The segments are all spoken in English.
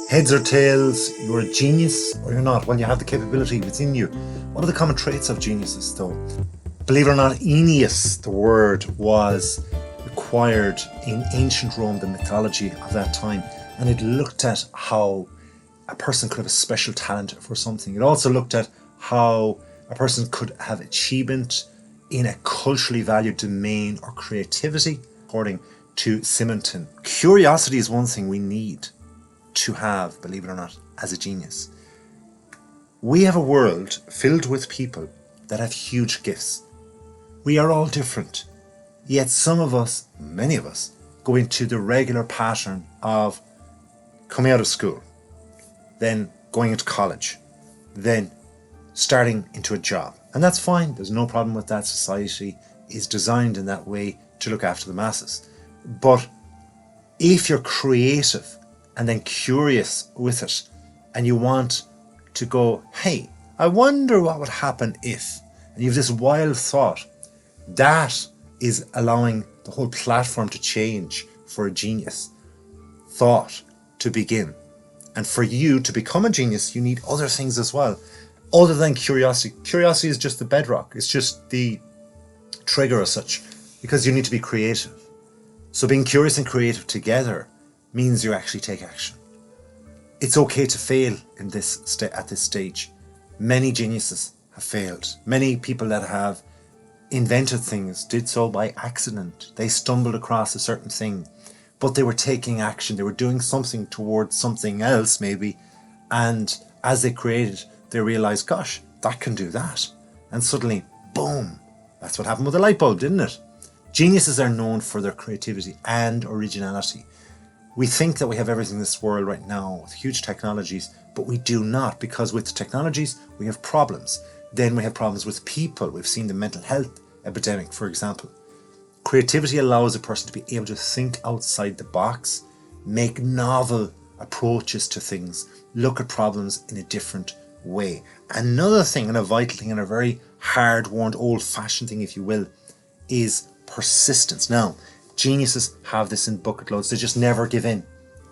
Heads or tails, you're a genius or you're not. Well, you have the capability within you. What are the common traits of geniuses though? Believe it or not, Aeneas, the word, was acquired in ancient Rome, the mythology of that time. And it looked at how a person could have a special talent for something. It also looked at how a person could have achievement in a culturally valued domain or creativity, according to Simonton. Curiosity is one thing we need to have, believe it or not, as a genius. We have a world filled with people that have huge gifts. We are all different, yet some of us, many of us, go into the regular pattern of coming out of school, then going into college, then starting into a job. And that's fine, there's no problem with that. Society is designed in that way to look after the masses. But if you're creative and then curious with it, and you want to go, hey, I wonder what would happen if, and you have this wild thought, that is allowing the whole platform to change for a genius. Thought to begin. And for you to become a genius, you need other things as well, other than curiosity. Curiosity is just the bedrock. It's just the trigger as such, because you need to be creative. So being curious and creative together means you actually take action. It's okay to fail in this at this stage. Many geniuses have failed. Many people that have invented things did so by accident. They stumbled across a certain thing, but they were taking action. They were doing something towards something else maybe. And as they created, they realized, gosh, that can do that. And suddenly, boom, that's what happened with the light bulb, didn't it? Geniuses are known for their creativity and originality. We think that we have everything in this world right now with huge technologies, but we do not, because with technologies, we have problems. Then we have problems with people. We've seen the mental health epidemic, for example. Creativity allows a person to be able to think outside the box, make novel approaches to things, look at problems in a different way. Another thing, and a vital thing, and a very hard-won, old-fashioned thing, if you will, is persistence. Now, geniuses have this in bucket loads. They just never give in.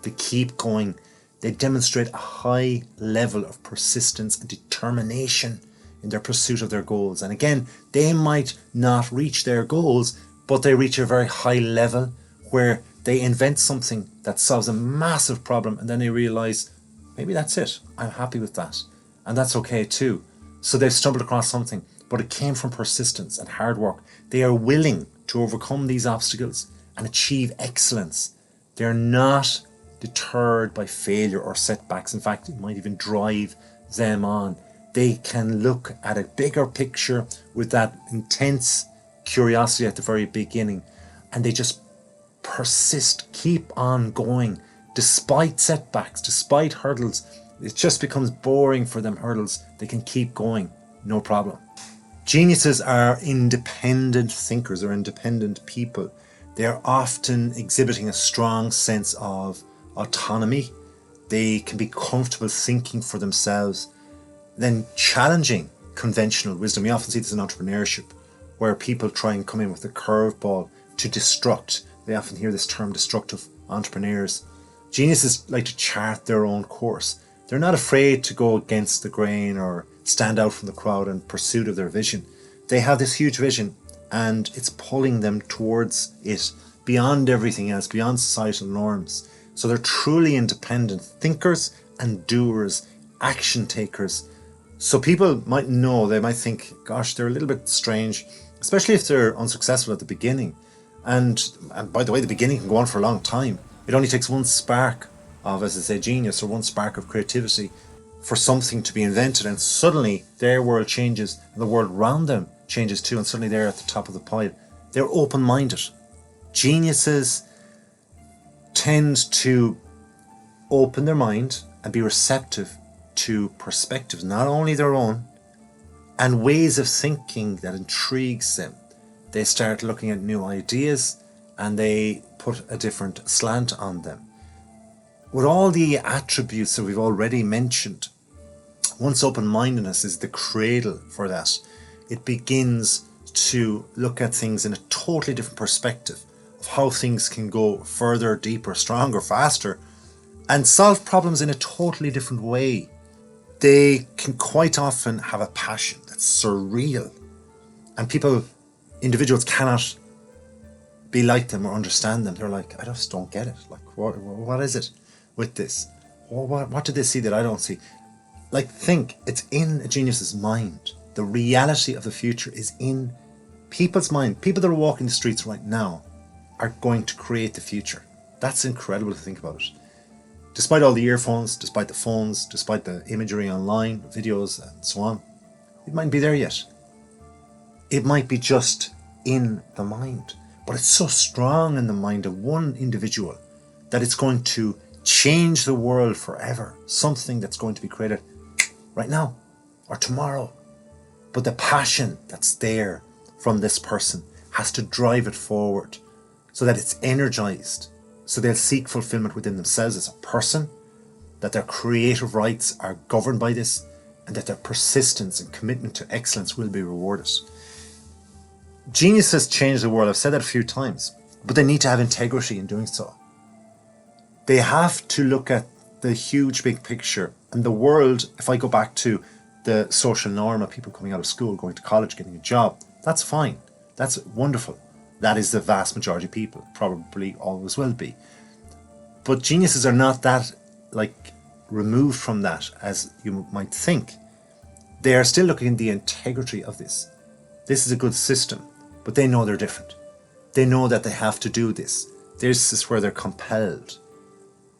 They keep going. They demonstrate a high level of persistence and determination in their pursuit of their goals. And again, they might not reach their goals, but they reach a very high level where they invent something that solves a massive problem, and then they realize, maybe that's it. I'm happy with that. And that's okay too. So they've stumbled across something, but it came from persistence and hard work. They are willing to overcome these obstacles and achieve excellence. They're not deterred by failure or setbacks. In fact, it might even drive them on. They can look at a bigger picture with that intense curiosity at the very beginning, and they just persist, keep on going, despite setbacks, despite hurdles. It just becomes boring for them, hurdles. They can keep going, no problem. Geniuses are independent thinkers or independent people. They are often exhibiting a strong sense of autonomy. They can be comfortable thinking for themselves, then challenging conventional wisdom. We often see this in entrepreneurship, where people try and come in with a curveball to destruct. They often hear this term, destructive entrepreneurs. Geniuses like to chart their own course. They're not afraid to go against the grain or stand out from the crowd in pursuit of their vision. They have this huge vision, and it's pulling them towards it, beyond everything else, beyond societal norms. So they're truly independent thinkers and doers, action takers. So people might know, they might think, gosh, they're a little bit strange, especially if they're unsuccessful at the beginning. And by the way, the beginning can go on for a long time. It only takes one spark of, as I say, genius, or one spark of creativity for something to be invented, and suddenly their world changes and the world around them changes too, and suddenly they're at the top of the pile. They're open-minded. Geniuses tend to open their mind and be receptive to perspectives, not only their own, and ways of thinking that intrigues them. They start looking at new ideas and they put a different slant on them. With all the attributes that we've already mentioned, once open-mindedness is the cradle for that. It begins to look at things in a totally different perspective of how things can go further, deeper, stronger, faster and solve problems in a totally different way. They can quite often have a passion that's surreal, and individuals cannot be like them or understand them. They're like, I just don't get it. Like, what is it with this? What do they see that I don't see? Like, think, it's in a genius's mind. The reality of the future is in people's mind. People that are walking the streets right now are going to create the future. That's incredible to think about it. Despite all the earphones, despite the phones, despite the imagery online, videos and so on, it mightn't be there yet. It might be just in the mind. But it's so strong in the mind of one individual that it's going to change the world forever. Something that's going to be created right now or tomorrow. But the passion that's there from this person has to drive it forward so that it's energized. So they'll seek fulfillment within themselves as a person, that their creative rights are governed by this, and that their persistence and commitment to excellence will be rewarded. Geniuses change the world. I've said that a few times, but they need to have integrity in doing so. They have to look at the huge big picture. And the world, if I go back to the social norm of people coming out of school, going to college, getting a job, that's fine. That's wonderful. That is the vast majority of people, probably always will be. But geniuses are not that removed from that as you might think. They are still looking at the integrity of this. This is a good system, but they know they're different. They know that they have to do this. This is where they're compelled.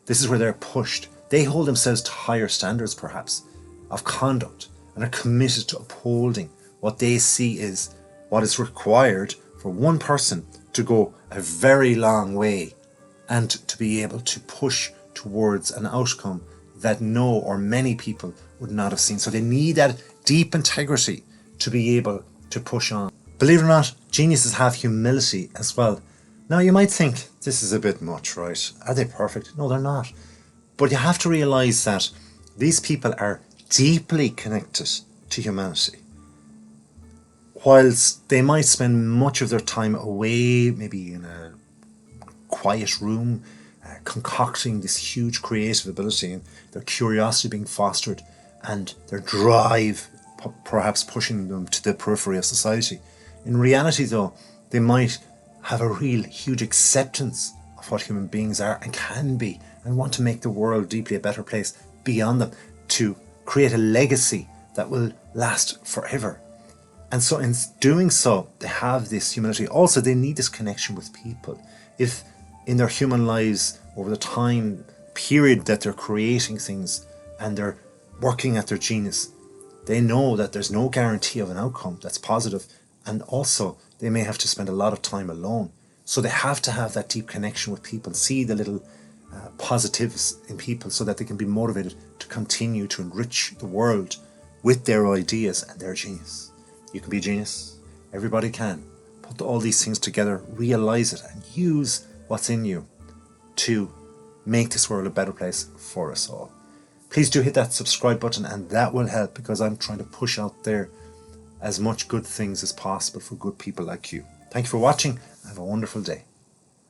This is where they're pushed. They hold themselves to higher standards, perhaps, of conduct, and are committed to upholding what they see is what is required for one person to go a very long way and to be able to push towards an outcome that no or many people would not have seen. So they need that deep integrity to be able to push on. Believe it or not, geniuses have humility as well. Now you might think, this is a bit much, right? Are they perfect? No, they're not. But you have to realise that these people are deeply connected to humanity. Whilst they might spend much of their time away, maybe in a quiet room, concocting this huge creative ability and their curiosity being fostered and their drive perhaps pushing them to the periphery of society. In reality though, they might have a real huge acceptance of what human beings are and can be, and want to make the world deeply a better place beyond them, to create a legacy that will last forever. And so in doing so, they have this humility. Also, they need this connection with people. If in their human lives, over the time period that they're creating things and they're working at their genius, they know that there's no guarantee of an outcome that's positive. And also, they may have to spend a lot of time alone. So they have to have that deep connection with people, see the little positives in people so that they can be motivated to continue to enrich the world with their ideas and their genius. You can be a genius. Everybody can. Put all these things together, realize it, and use what's in you to make this world a better place for us all. Please do hit that subscribe button, and that will help, because I'm trying to push out there as much good things as possible for good people like you. Thank you for watching. Have a wonderful day.